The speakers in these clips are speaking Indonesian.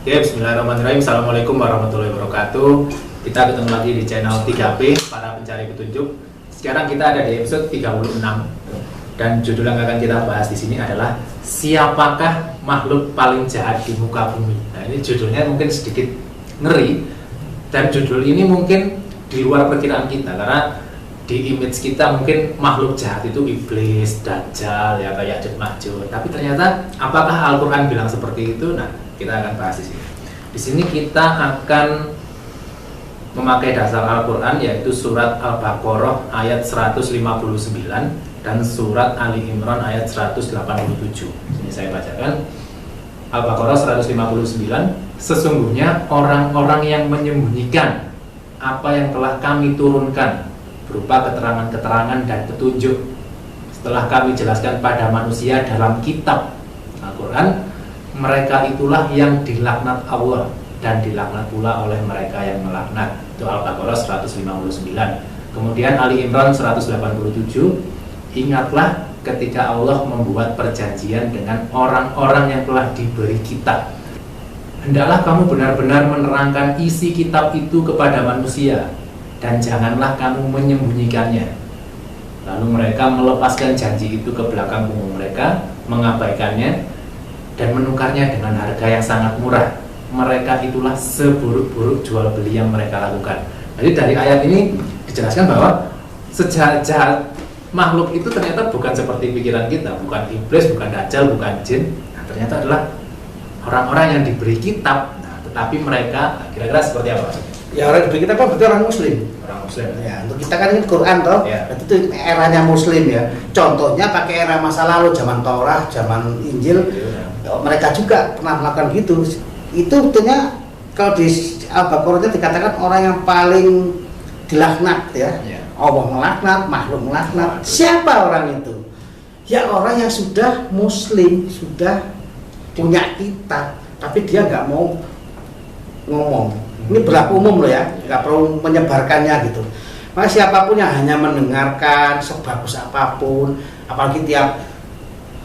Oke, bismillahirrahmanirrahim. Assalamualaikum warahmatullahi wabarakatuh. Kita ketemu lagi di channel 3P, para pencari petunjuk. Sekarang kita ada di episode 36. Dan judul yang akan kita bahas di sini adalah siapakah makhluk paling jahat di muka bumi. Nah, ini judulnya mungkin sedikit ngeri. Dan judul ini mungkin di luar perkiraan kita, karena di image kita mungkin makhluk jahat itu iblis, dajjal, ya kayak Ya'juj Ma'juj. Tapi ternyata apakah Al-Quran bilang seperti itu? Nah, kita akan bahas di sini. Di sini kita akan memakai dasar Al-Quran, yaitu surat Al-Baqarah ayat 159 dan surat Ali Imran ayat 187. Sini saya bacakan. Al-Baqarah 159. Sesungguhnya orang-orang yang menyembunyikan apa yang telah kami turunkan berupa keterangan-keterangan dan petunjuk setelah kami jelaskan pada manusia dalam kitab Al-Quran, mereka itulah yang dilaknat Allah dan dilaknat pula oleh mereka yang melaknat. Itu Al-Baqarah 159. Kemudian Ali Imran 187. Ingatlah ketika Allah membuat perjanjian dengan orang-orang yang telah diberi kitab. Hendaklah kamu benar-benar menerangkan isi kitab itu kepada manusia, dan janganlah kamu menyembunyikannya. Lalu mereka melepaskan janji itu ke belakang punggung mereka, mengabaikannya, dan menukarnya dengan harga yang sangat murah. Mereka itulah seburuk-buruk jual beli yang mereka lakukan. Jadi dari ayat ini dijelaskan bahwa sejahat-jahat makhluk itu ternyata bukan seperti pikiran kita, bukan iblis, bukan dajjal, bukan jin. Nah, ternyata adalah orang-orang yang diberi kitab. Nah, tetapi mereka kira-kira seperti apa? Ya, orang diberi kitab kan berarti orang muslim. Orang muslim. Ya, untuk kita kan ini Quran toh. Ya. Berarti itu eranya muslim ya. Contohnya pakai era masa lalu, zaman Taurat, zaman Injil. Ya. Mereka juga pernah melakukan gitu. Itu betulnya kalau di Al-Baqarah dikatakan orang yang paling dilaknat ya. Ya. Allah melaknat, makhluk melaknat. Siapa orang itu? Ya orang yang sudah muslim, sudah punya kitab, tapi dia nggak mau ngomong. Ini berlaku umum loh ya, nggak perlu menyebarkannya gitu. Maka siapapun yang hanya mendengarkan sebagus apapun, apalagi tiap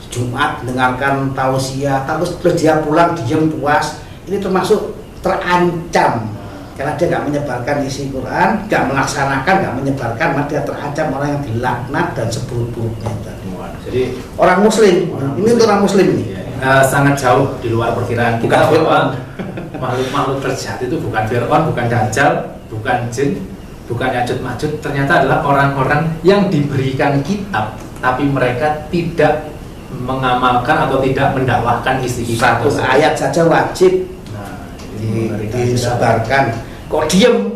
Jumat mendengarkan tausiah, terus dia pulang diem puas, ini termasuk terancam. Karena dia nggak menyebarkan isi Quran, nggak melaksanakan, nggak menyebarkan, maka dia terancam orang yang dilaknat dan seburuk-buruknya. Jadi orang muslim, ini untuk orang muslim nih. Sangat jauh di luar perkiraan kita bahwa makhluk-makhluk terjahat itu bukan Fir'aun, bukan Dajjal, bukan jin, bukan Ya'juj Ma'juj. Ternyata adalah orang-orang yang diberikan kitab, tapi mereka tidak mengamalkan atau tidak mendakwahkan isi kitab. Satu ayat saja wajib disebarkan. Kok diem?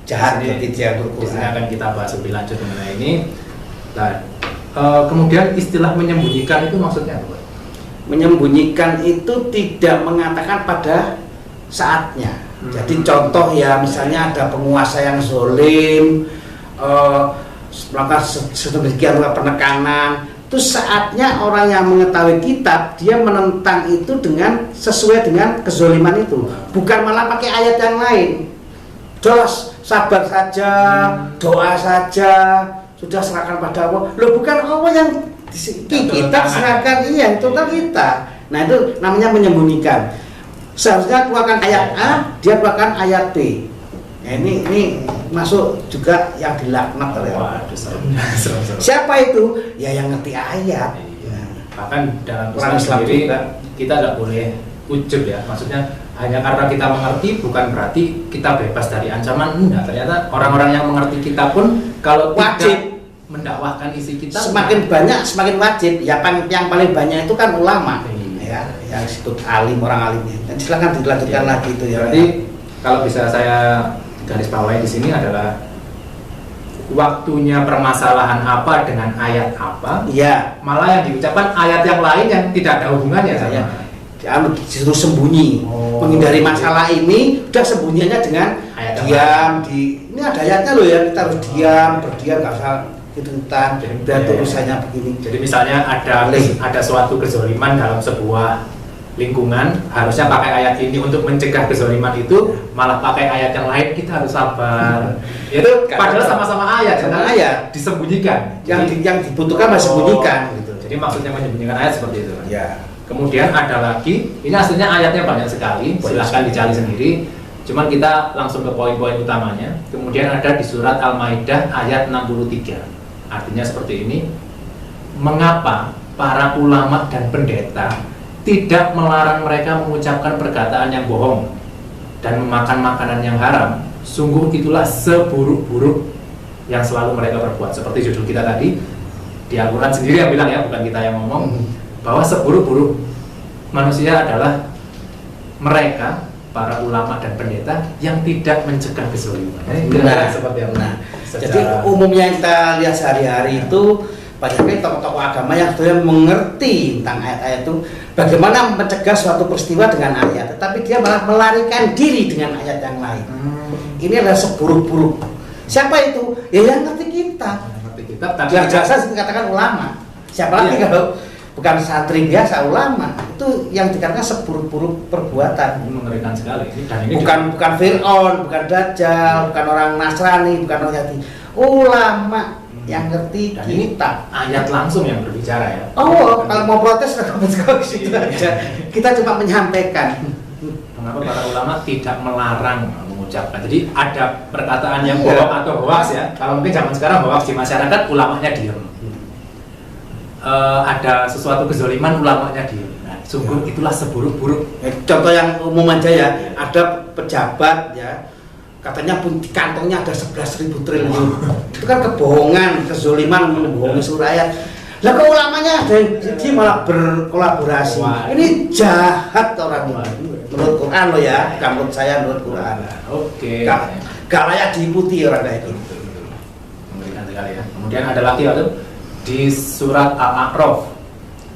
Jahat ini, dia di sini akan kita bahas lebih lanjut mengenai ini. Nah, kemudian istilah menyembunyikan itu maksudnya apa? Menyembunyikan itu tidak mengatakan pada saatnya. Jadi contoh ya, misalnya ada penguasa yang zalim, melakukan sedemikian penekanan, itu saatnya orang yang mengetahui kitab dia menentang itu dengan sesuai dengan kezoliman itu, bukan malah pakai ayat yang lain. Jelas sabar saja, doa saja, sudah serahkan pada Allah. Loh, bukan Allah yang kita serahkan, iya itu kan kita. Nah, itu namanya menyembunyikan. Seharusnya keluarkan ayat A, dia keluarkan ayat B. Nah, ini masuk juga yang dilaknat oleh Allah. Siapa itu? Ya yang ngerti ayat. Iya. Bahkan dalam Islam sendiri kita nggak boleh ujub ya. Maksudnya hanya karena kita mengerti bukan berarti kita bebas dari ancaman. Enggak. Ternyata orang-orang yang mengerti kita pun kalau wajib mendakwahkan isi kitab, semakin banyak semakin wajib. Ya yang paling banyak itu kan ulama. Ya, yang disebut alim, orang alimnya. Dan silakan dilanjutkan lagi itu ya. Berarti kalau bisa saya garis bawahi di sini adalah waktunya permasalahan apa dengan ayat apa. Iya. Malah yang diucapkan ayat yang lain yang tidak ada hubungannya sama. Disuruh sembunyi, menghindari masalah ini, udah sembunyinya dengan ayat diam di. Ini ada ayatnya loh ya, kita harus diam, berdiam, nggak usah hitung-hitungan, dan urusannya begini. Jadi misalnya ada suatu kezoliman dalam sebuah lingkungan, harusnya pakai ayat ini untuk mencegah kezoliman itu, malah pakai ayat yang lain, kita harus sabar. Itu padahal sama-sama ayat, sama ayat disembunyikan. Yang dibutuhkan masih sembunyikan gitu. Jadi maksudnya menyembunyikan ayat seperti itu. Ya. Kemudian ada lagi, ini aslinya ayatnya banyak sekali, silahkan dicari sendiri. Cuman kita langsung ke poin-poin utamanya. Kemudian ada di surat Al-Maidah ayat 63. Artinya seperti ini. Mengapa para ulama dan pendeta tidak melarang mereka mengucapkan perkataan yang bohong dan memakan makanan yang haram? Sungguh itulah seburuk-buruk yang selalu mereka perbuat. Seperti judul kita tadi, di Al-Quran sendiri yang bilang ya, bukan kita yang ngomong, bahwa seburuk-buruk manusia adalah mereka, para ulama dan pendeta yang tidak mencegah kezaliman. Benar, seperti yang Jadi umumnya yang kita lihat sehari-hari itu banyaknya tokoh-tokoh agama yang sudah mengerti tentang ayat-ayat itu bagaimana mencegah suatu peristiwa dengan ayat, tetapi dia malah melarikan diri dengan ayat yang lain. Ini adalah seburuk-buruk. Siapa itu? Ya yang ngerti kita. Ngerti kita, tapi biasa dikatakan ulama. Siapa lagi kalau bukan santri biasa, ulama itu yang dikatakan seburuk-buruk perbuatan. Mengerikan sekali. Ini bukan Fir'aun, bukan Dajjal, bukan orang Nasrani, bukan orang Yahudi, ulama yang ngerti dan kita. Ayat langsung yang berbicara ya. Oh, kalau mau protes ke situ aja. Kita cuma menyampaikan. Mengapa para ulama tidak melarang mengucapkan? Jadi ada perkataan yang bohong atau hoax ya. Kalau mungkin zaman sekarang hoax di masyarakat, ulamanya diam. Ada sesuatu kezaliman, ulamanya diam. Nah, sungguh itulah seburuk-buruk. Contoh yang umum aja ya, ada pejabat ya, katanya pun di kantongnya ada 11.000 triliun. Itu kan kebohongan, kezaliman, membohongi seluruh rakyat. Lah kok ulamanya ada yang dia malah berkolaborasi. Ini jahat orang ini. Menurut Quran lo ya, bukan menurut saya, menurut Quran. Oke. Gak layak diikuti orang kayak gitu. Mengerikan sekali ya. Kemudian ada lagi waktu di surat Al-A'raf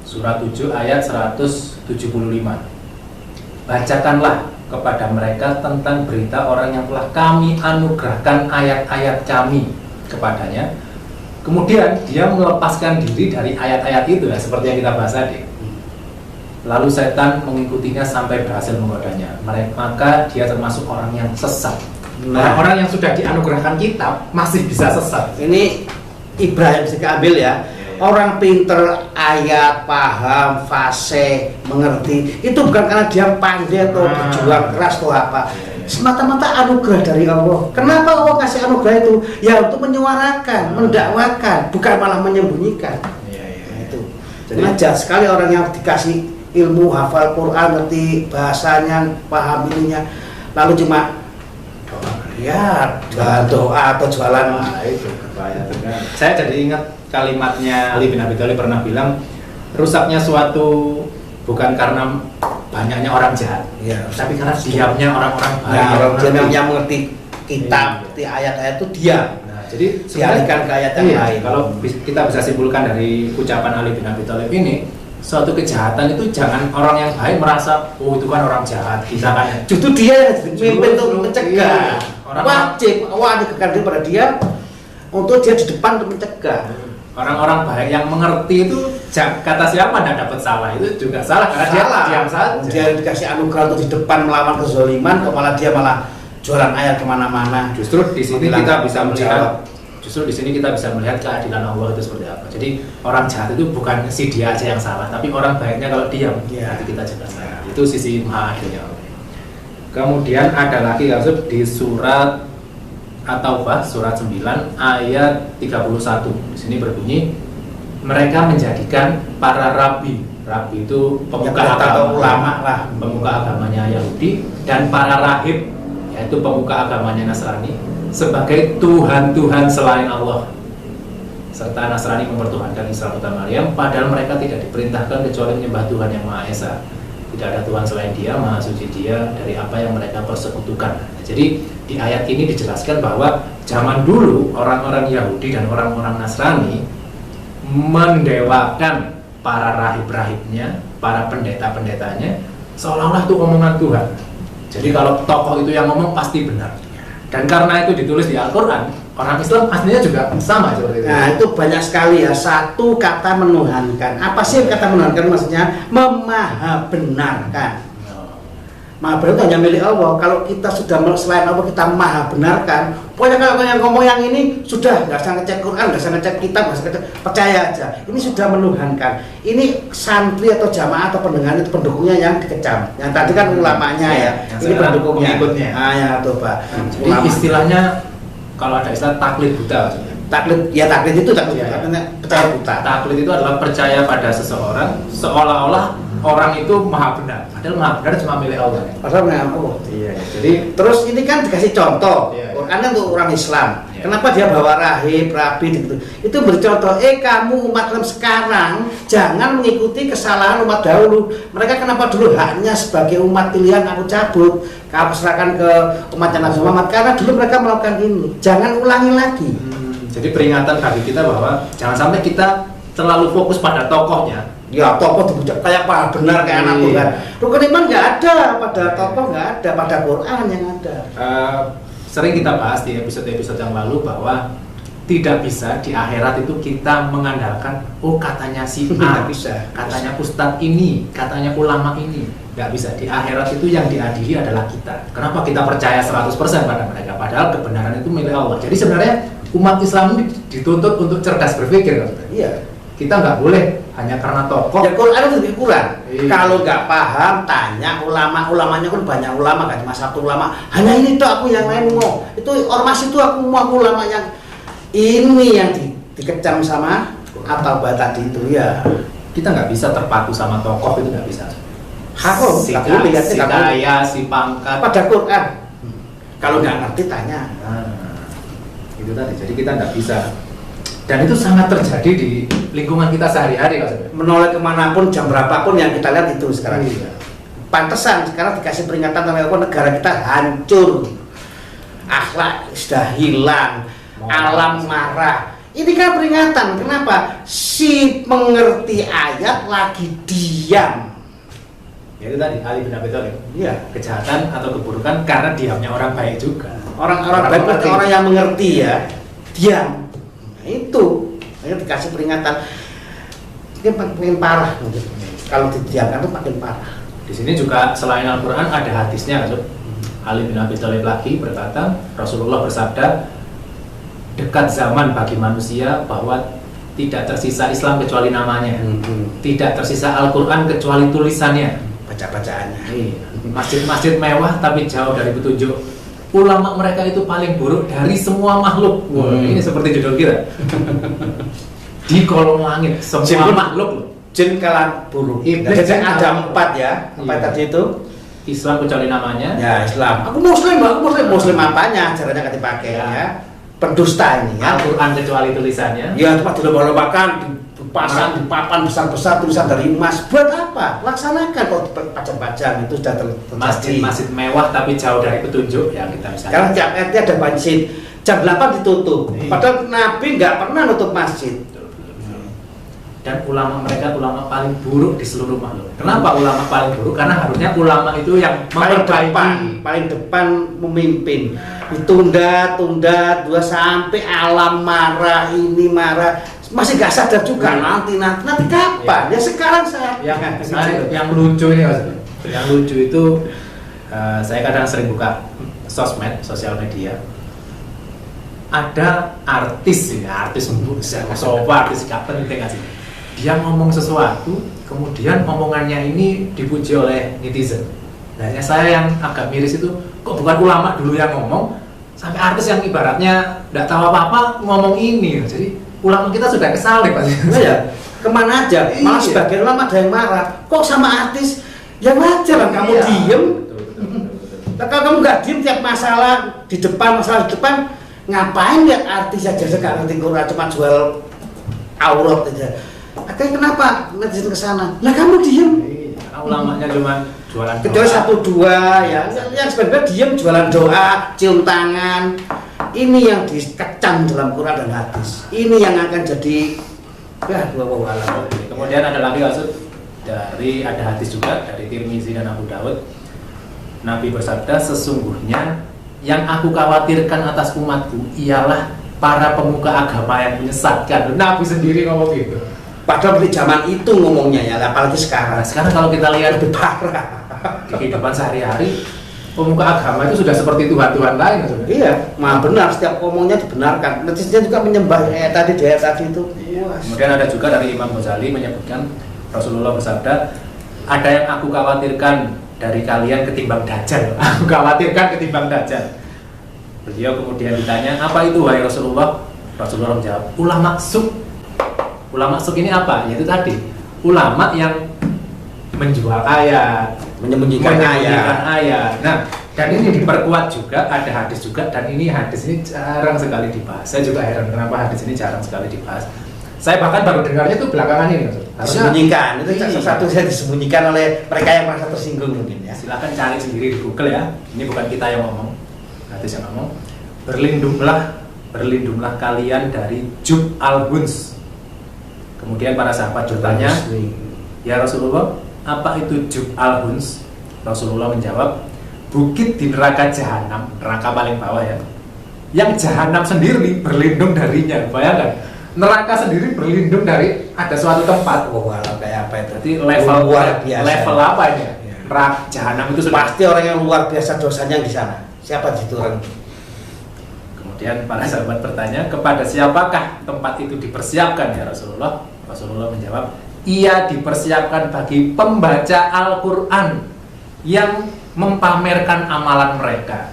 surat 7 ayat 175. Bacakanlah kepada mereka tentang berita orang yang telah kami anugerahkan ayat-ayat kami kepadanya. Kemudian dia melepaskan diri dari ayat-ayat itu ya, seperti yang kita bahas tadi. Lalu setan mengikutinya sampai berhasil menggodanya. Maka dia termasuk orang yang sesat. Orang-orang yang sudah dianugerahkan kitab masih bisa sesat. Ini Ibrahim Sikabil ya. Orang pinter, ayat, paham, fasih, mengerti. Itu bukan karena dia pandai atau berjuang keras atau apa. Semata-mata anugerah dari Allah. Kenapa Allah kasih anugerah itu? Ya untuk menyuarakan, mendakwakan, bukan malah menyembunyikan. Itu. Jadi aja sekali orang yang dikasih ilmu, hafal Quran, ngerti bahasanya, paham ininya, lalu cuma ya doa atau jualan. Itu bahaya. Saya jadi ingat kalimatnya Ali bin Abi Thalib pernah bilang, rusaknya suatu bukan karena banyaknya orang jahat, ya, tapi karena diamnya orang-orang baik. Yang mengerti kitab, mengerti ayat-ayat itu diam. Nah, jadi dialihkan ke ayat yang lain. Kalau kita bisa simpulkan dari ucapan Ali bin Abi Thalib ini, suatu kejahatan itu jangan orang yang baik merasa oh itu kan orang jahat, kita kan. Justru dia mimpin untuk mencegah. Orang wajib dikekankan pada dia untuk dia di depan untuk mencegah. Orang-orang baik yang mengerti itu kata siapa tidak dapat salah, itu juga salah karena dia diam saja. Dia dikasih anugerah untuk di depan melawan kezaliman, kepala dia malah jualan ayat kemana-mana. Justru di sini kita bisa melihat, keadilan Allah itu seperti apa. Jadi orang jahat itu bukan si dia aja yang salah, tapi orang baiknya kalau diam, nanti kita juga salah. Itu sisi maha adilnya Allah. Kemudian ada lagi maksud di surat At-Taubah surat 9 ayat 31. Di sini berbunyi, mereka menjadikan para rabi itu pemuka agama, ulama lah, pemuka agamanya Yahudi, dan para rahib yaitu pemuka agamanya Nasrani sebagai Tuhan-Tuhan selain Allah. Serta Nasrani mempertuhankan Isa putra Maryam, padahal mereka tidak diperintahkan kecuali menyembah Tuhan yang Maha Esa. Tidak ada Tuhan selain Dia, Maha Suci Dia dari apa yang mereka persekutukan. Jadi di ayat ini dijelaskan bahwa zaman dulu orang-orang Yahudi dan orang-orang Nasrani mendewakan para rahib-rahibnya, para pendeta-pendetanya, seolah-olah itu omongan Tuhan. Jadi kalau tokoh itu yang ngomong pasti benar. Dan karena itu ditulis di Al-Quran, orang Islam aslinya juga sama seperti itu. Nah itu banyak sekali ya, satu kata menuhankan. Apa sih kata menuhankan maksudnya? Memaha benarkan. Maha benar itu hanya milik Allah. Kalau kita sudah selain Allah kita maha benarkan, pokoknya kalau yang ngomong yang ini sudah nggak usah ngecek Quran, nggak usah ngecek kitab, nggak usah ngecek, percaya aja. Ini sudah menuhankan. Ini santri atau jamaah atau pendengar itu pendukungnya yang dikecam. Yang tadi kan ulamanya ya, ini pendukungnya. Pengikutnya. Ya coba. Jadi istilahnya kalau ada istilah taklid buta. Taklid itu percaya buta. Taklid itu adalah percaya pada seseorang seolah-olah orang itu maha benar, padahal maha benar cuma milik Allah. Padahal milik Allah. Iya. Jadi terus ini kan dikasih contoh. Iya. Quran untuk orang Islam. Iya. Kenapa dia bawa rahib, rabi gitu? Itu bercontoh. Kamu umat Islam sekarang jangan mengikuti kesalahan umat dahulu. Mereka kenapa dulu haknya sebagai umat pilihan aku cabut, kamu serahkan ke umatnya Nabi Muhammad karena dulu mereka melakukan ini. Jangan ulangi lagi. Jadi peringatan bagi kita bahwa jangan sampai kita terlalu fokus pada tokohnya. Ya tokoh dibujuk kayak apa benar kayak anak Tuhan. Rukun iman nggak ada pada tokoh, nggak ada pada Quran yang ada. Sering kita bahas di episode-episode yang lalu bahwa tidak bisa di akhirat itu kita mengandalkan katanya si A, bisa, katanya ustadz ini, katanya ulama ini. Nggak bisa. Di akhirat itu yang diadili adalah kita. Kenapa kita percaya 100% pada mereka? Padahal kebenaran itu milik Allah. Jadi sebenarnya umat Islam ini dituntut untuk cerdas berpikir. Iya. Kita nggak boleh hanya karena tokoh. Ya Quran itu lebih kurang. Iya. Kalau nggak paham, tanya ulamanya kan banyak ulama, kan cuma satu ulama. Hanya ini tuh aku yang lain mau. Itu ormas itu aku mau ulama yang ini yang dikecam sama atau tadi itu ya. Kita nggak bisa terpaku sama tokoh, itu nggak bisa. Harus. Si kaya, si pangkat. Pada Quran. Kalau nggak ngerti tanya. Itu tadi. Jadi kita nggak bisa. Dan itu sangat terjadi di lingkungan kita sehari-hari, Mas. Menoleh kemanapun, jam berapapun yang kita lihat itu sekarang. Iya. Pantesan sekarang dikasih peringatan sama Allah, negara kita hancur, akhlak sudah hilang, alam marah. Ini kan peringatan. Kenapa? Si mengerti ayat lagi diam. Ya itu tadi Ali bin Abi Thalib. Iya. Kejahatan atau keburukan karena diamnya orang baik juga. Orang-orang baik berarti orang yang mengerti ya, diam. Itu dikasih peringatan. Ini makin parah mungkin. Kalau didiamkan itu makin parah. Di sini juga selain Al-Quran ada hadisnya, kan? Ali bin Abi Thalib lagi berkata, Rasulullah bersabda, dekat zaman bagi manusia bahwa tidak tersisa Islam kecuali namanya, tidak tersisa Al-Quran kecuali tulisannya, baca-bacaannya. Masjid-masjid mewah tapi jauh dari petunjuk. Ulama mereka itu paling buruk dari semua makhluk. Ini seperti judul kita. Di kolong langit semua makhluk loh. Jin kalah buruk. Iblis Jadi ada 4 ya. Apa tadi itu? Islam kecuali namanya. Ya Islam. Aku Muslim apanya? Caranya kan dipakai ya. Pendusta ini ya. Al-Quran kecuali tulisannya. Ya cuma dilomba-lombakan, dipasang di papan besar-besar tulisan dari emas. Buat apa? Laksanakan kok pajang-pajang itu sudah terjadi. Masjid mewah tapi jauh dari petunjuk ya kita bisa. Sekarang tiap RT ada masjid. Jam 8 ditutup. Padahal Nabi nggak pernah nutup masjid. Dan ulama mereka ulama paling buruk di seluruh makhluk. Kenapa ulama paling buruk? Karena harusnya ulama itu yang paling depan memimpin. Ditunda sampai alam marah, ini marah, masih gak sadar juga. Nanti kapan? Ya sekarang saya. Yang lucu ini, Mas. Yang lucu itu saya kadang sering buka sosmed, sosial media. Ada artis gak penting aja. Dia ngomong sesuatu, kemudian omongannya ini dipuji oleh netizen. Nah, saya yang agak miris itu, kok bukan ulama dulu yang ngomong, sampai artis yang ibaratnya nggak tahu apa-apa ngomong ini. Jadi ulama kita sudah kesalip, Pak. Ya, kemana aja? Malah sebagian ulama ada yang marah. Kok sama artis? Ya wajar lah kamu diem. Betul. Kalau kamu nggak diem tiap masalah di depan, ngapain lihat artis aja sekarang ngerti Quran cuma jual aurat aja. Akhirnya kenapa netizen kesana? Lah kamu diem. Ulamanya cuma jualan kecuali 1-2 ya. Yang sebenarnya diem jualan doa, cium tangan. Ini yang dikecam dalam Quran dan hadis. Ini yang akan jadi Kemudian ada lagi maksud ada hadis juga dari Tirmizi dan Abu Daud. Nabi bersabda, sesungguhnya yang aku khawatirkan atas umatku ialah para pemuka agama yang menyesatkan. Nabi sendiri ngomong gitu. Padahal di zaman itu ngomongnya ya, apalagi sekarang. Sekarang kalau kita lihat lebih parah. di kehidupan sehari-hari pemuka agama itu sudah seperti Tuhan-Tuhan lain maksudnya. Iya, maha benar, setiap ngomongnya dibenarkan. Netizen juga menyembah tadi itu. Kemudian ada juga dari Imam Ghazali menyebutkan Rasulullah bersabda, ada yang aku khawatirkan dari kalian ketimbang dajjal. Aku khawatirkan ketimbang dajjal. Beliau kemudian ditanya, apa itu wahai Rasulullah? Rasulullah menjawab, ulama suk. Ulama suk ini apa? Yaitu tadi ulama yang menjual ayat, menyembunyikan ayat. Nah, dan ini diperkuat juga, ada hadis juga, dan ini hadis ini jarang sekali dibahas. Saya juga heran kenapa hadis ini jarang sekali dibahas. Saya bahkan baru dengarnya itu belakangan ini, disembunyikan. Itu satu saya disembunyikan oleh mereka yang merasa tersinggung mungkin ya. Silakan cari sendiri di Google ya. Ini bukan kita yang ngomong, hadis yang ngomong. Berlindunglah kalian dari Jub al-Huns. Kemudian para sahabat bertanya, ya Rasulullah, apa itu Jub al-Huns? Rasulullah menjawab, bukit di neraka jahanam, neraka paling bawah ya, yang jahanam sendiri berlindung darinya. Bayangkan, neraka sendiri berlindung dari ada suatu tempat. Wah, kayak apa itu? Jadi level luar biasa. Level apa ini? Neraka jahanam itu sudah pasti orang yang luar biasa dosanya di sana. Siapa di situ orang? Kemudian para sahabat bertanya, kepada siapakah tempat itu dipersiapkan ya Rasulullah? Rasulullah menjawab, ia dipersiapkan bagi pembaca Al-Quran yang mempamerkan amalan mereka.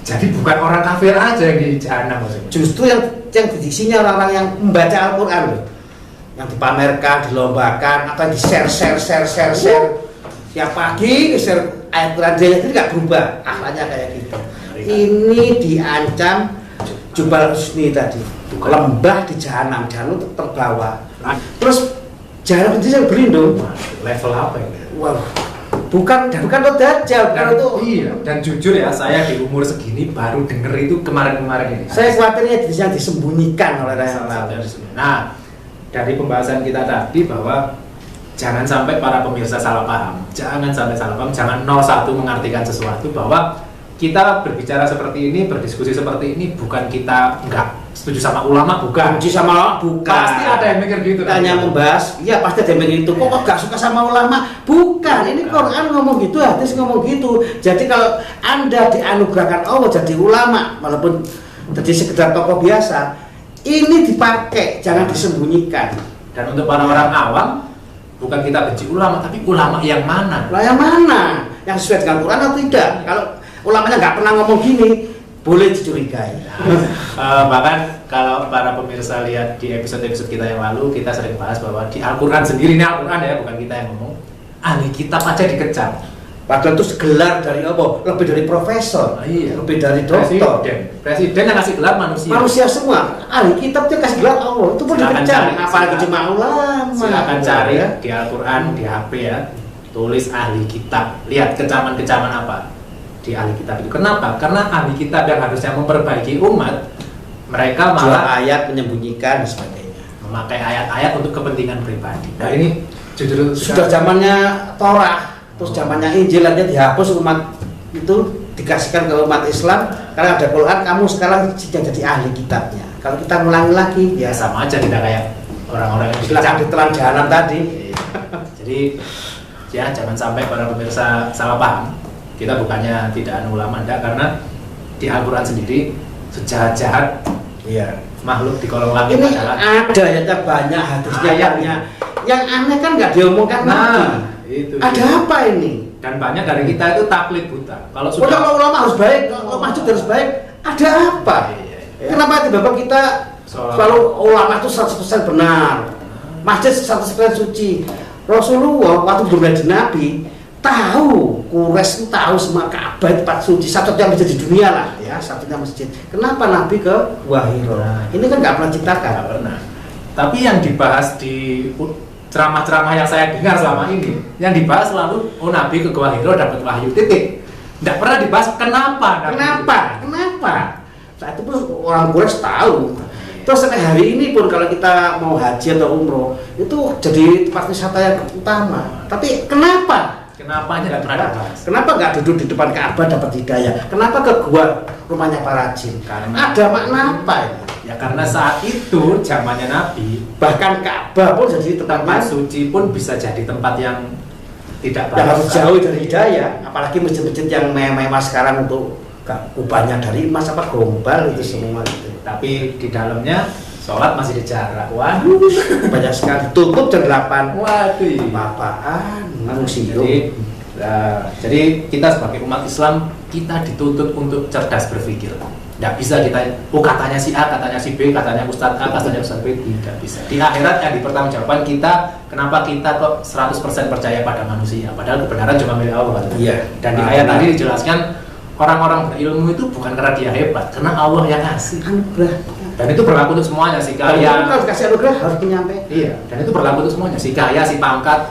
Jadi bukan orang kafir aja yang di jahanam maksudnya. Justru yang diisinya orang-orang yang membaca Al-Quran loh, yang dipamerkan, dilombakan, atau di-share tiap pagi share ayat Quran, dia itu nggak berubah akhlaknya kayak gitu. Ini diancam Jubal Husni tadi, lembah di jahanam terbawa. Terus jahanam itu yang berlindung. Level apa ini? Wow, bukan dajjal, bukan itu. Iya. Dan jujur ya, saya di umur segini baru denger itu kemarin-kemarin ini. Saya khawatirnya yang disembunyikan oleh Rasulullah. Nah, dari pembahasan kita tadi bahwa jangan sampai para pemirsa salah paham. Jangan sampai salah paham. Jangan 01 mengartikan sesuatu bahwa kita berbicara seperti ini, berdiskusi seperti ini, bukan kita nggak setuju sama ulama, bukan. Setuju sama ulama, bukan. Pasti ada yang mikir gitu. Kita hanya membahas, iya pasti ada yang mikir itu. Kok nggak suka sama ulama? Bukan. Ini Quran ngomong gitu, hadis ngomong gitu. Jadi kalau Anda dianugerahkan Allah jadi ulama, walaupun jadi sekedar tokoh biasa, ini dipakai, jangan disembunyikan. Dan untuk para orang awam, bukan kita benci ulama, tapi ulama yang mana? Yang mana? Yang sesuai dengan Quran atau tidak? Kalau ulamanya nggak pernah ngomong gini, boleh dicurigai. Bahkan kalau para pemirsa lihat di episode-episode kita yang lalu, kita sering bahas bahwa di Al-Quran sendiri, ini Al-Quran ya, bukan kita yang ngomong, ahli kitab aja dikecam. Padahal itu gelar dari apa? Lebih dari profesor, lebih dari doktor. Presiden yang kasih gelar manusia. Manusia semua. Ahli kitab dia kasih gelar Allah, itu pun dikecam. Apalagi cuma ulama. Silakan cari di Al-Quran, di HP ya, tulis ahli kitab. Lihat kecaman-kecaman apa di ahli kitab itu. Kenapa? Karena ahli kitab yang harusnya memperbaiki umat, mereka malah ayat menyembunyikan dan sebagainya, memakai ayat-ayat untuk kepentingan pribadi. Nah ini jujur sudah zamannya Torah, terus zamannya Injil aja dihapus, umat itu dikasihkan ke umat Islam. Karena ada Quran, kamu sekarang sudah jadi ahli kitabnya. Kalau kita ngulangi lagi, ya sama aja, tidak kayak orang-orang yang silakan ditelan jahanam tadi. Jadi ya jangan sampai para pemirsa salah paham. Kita bukannya tidak ulama, enggak, karena di Al-Quran sendiri sejahat-jahat makhluk di kolong langit ini adalah ada ya, banyak hadisnya yang aneh kan nggak diomongkan itu ada apa ini? Dan banyak dari kita itu taklid buta. Kalau sudah ulama harus baik, kalau masjid harus baik, ada apa? Kenapa tiba-tiba kita selalu ulama itu 100% benar, masjid 100% suci? Rasulullah waktu belum jadi Nabi tahu, Quraisy tahu semua Ka'bah tempat suci, satu-satunya masjid di dunia lah ya, satunya masjid. Kenapa Nabi ke Gua Hiro? Ini kan nggak pernah ciptakan. Nggak pernah. Tapi yang dibahas di ceramah-ceramah yang saya dengar selama ini, yang dibahas selalu, oh Nabi ke Gua Hiro dapat wahyu, titik. Nggak pernah dibahas kenapa. Saat itu pun orang Quraisy tahu. Terus sampai hari ini pun kalau kita mau haji atau umroh itu jadi tempat wisata yang utama. Tapi kenapa? Kenapanya nggak pernah dibahas? Kenapa nggak duduk di depan Ka'bah dapat hidayah? Kenapa ke gua rumahnya para jin? Karena ada makna apa ini? Ya karena saat itu zamannya Nabi, bahkan Ka'bah pun jadi tempat suci pun bisa jadi tempat yang tidak yang harus bagus. jauh dari hidayah, apalagi masjid-masjid yang mewah sekarang untuk kubahnya dari emas apa gombal itu semua gitu. Tapi di dalamnya sholat masih dijarak. Wah, Banyak sekali, tutup jam 8. waduh. Apaan? Manusia. Jadi kita sebagai umat Islam kita dituntut untuk cerdas berpikir. Tidak bisa kita, katanya si A, katanya si B, katanya Ustadz A, katanya Ustadz B, tidak bisa. Di akhirat yang dipertanggungjawabkan kita, kenapa kita kok 100% percaya pada manusia, padahal kebenaran cuma milik Allah. Iya. Dan di ayat tadi dijelaskan orang-orang berilmu itu bukan karena dia hebat, karena Allah yang ngasih. Anugerah. Dan itu berlaku untuk semuanya, si Kalau kaya. harus kasih anugerah harus penyampaian. Iya, dan itu berlaku untuk semuanya, si kaya, si pangkat,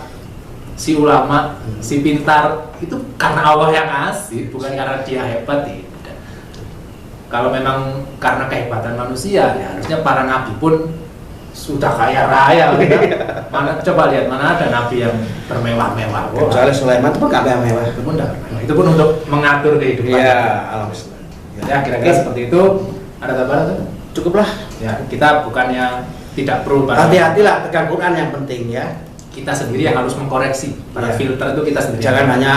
si ulama, si pintar, itu karena Allah yang ngasih, bukan karena dia hebat. Tidak. Kalau memang karena kehebatan manusia, ya harusnya para nabi pun sudah kaya raya. Mana coba lihat, mana ada nabi yang bermewah-mewah. Kecuali Sulaiman itu pun nggak mewah. Itu pun tidak bermewah. Itu pun untuk mengatur kehidupan. Iya, alhamdulillah. Ya, kira-kira seperti itu. Ada tambahan tuh? Cukuplah. Ya, kita bukannya tidak perlu pada Hati-hatilah tekan Quran yang penting ya. kita sendiri yang harus mengkoreksi. Pada Iya. filter itu kita sendiri. Jangan hanya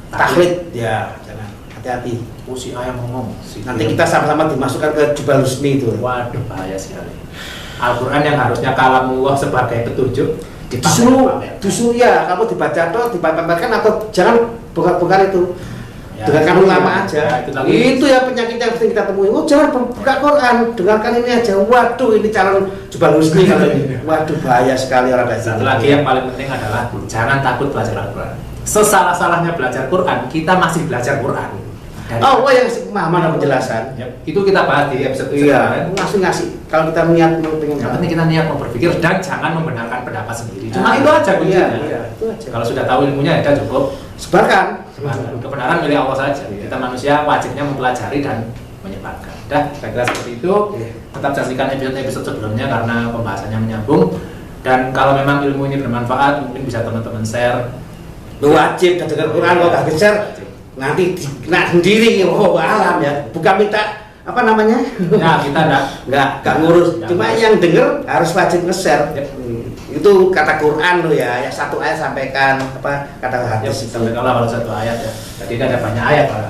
taklid ya, jangan. Hati-hati. Oh, si A yang ngomong. Nanti kita sama-sama dimasukkan ke Jubal Husni itu. Waduh, bahaya sekali. Al-Quran yang harusnya kalamullah sebagai petunjuk Justru ya, kamu dibaca atau dipamerkan atau jangan bongkar-bongkar itu. Ya, Dengarkan itu ulama ya. aja. Ya, itu tadi. Itu ya penyakit yang sering kita temui. Oh, jangan buka Quran, dengarkan ini aja. Waduh, ini calon Jubal Husni kalau ini. Waduh, bahaya sekali orang kayak Satu gitu. lagi yang paling penting adalah jangan takut belajar Al-Quran. Sesalah-salahnya belajar Quran, kita masih belajar Quran. Oh, yang pemahaman dan penjelasan. Yap, itu kita bahas di episode Iya, ngasih. Kalau kita niat pengen yang penting kita niat mau berpikir dan jangan membenarkan pendapat sendiri. Cuma Nah, itu aja kuncinya. iya, itu aja. Kalau sudah tahu ilmunya ya cukup. Sebarkan. Kebenaran milik Allah saja. Kita manusia wajibnya mempelajari dan menyebarkan. Dah, kira-kira seperti itu. Iya. Tetap saksikan episode sebelumnya karena pembahasannya menyambung. Dan kalau memang ilmu ini bermanfaat, mungkin bisa teman-teman share. Lu wajib dengar Quran, kalau gak geser nanti kena sendiri. Oh, alam ya. Bukan minta apa namanya? Ya, kita nggak ngurus. Nggak Cuma ngurus. yang denger harus wajib nge-share. Yep. Itu kata Quran lo ya. Yang satu ayat sampaikan apa kata Ya, hadis itu. sampai kalau satu ayat ya. Jadi ada banyak ayat, Pak.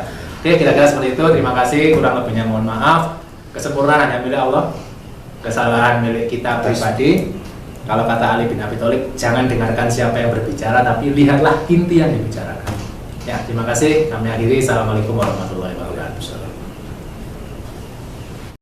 Oke, kira-kira seperti itu. Terima kasih. Kurang lebihnya mohon maaf. Kesempurnaan hanya milik Allah. Kesalahan milik kita pribadi. Kalau kata Ali bin Abi Thalib, jangan dengarkan siapa yang berbicara, tapi lihatlah inti yang dibicarakan. Ya, terima kasih. Kami akhiri. Assalamualaikum warahmatullahi wabarakatuh.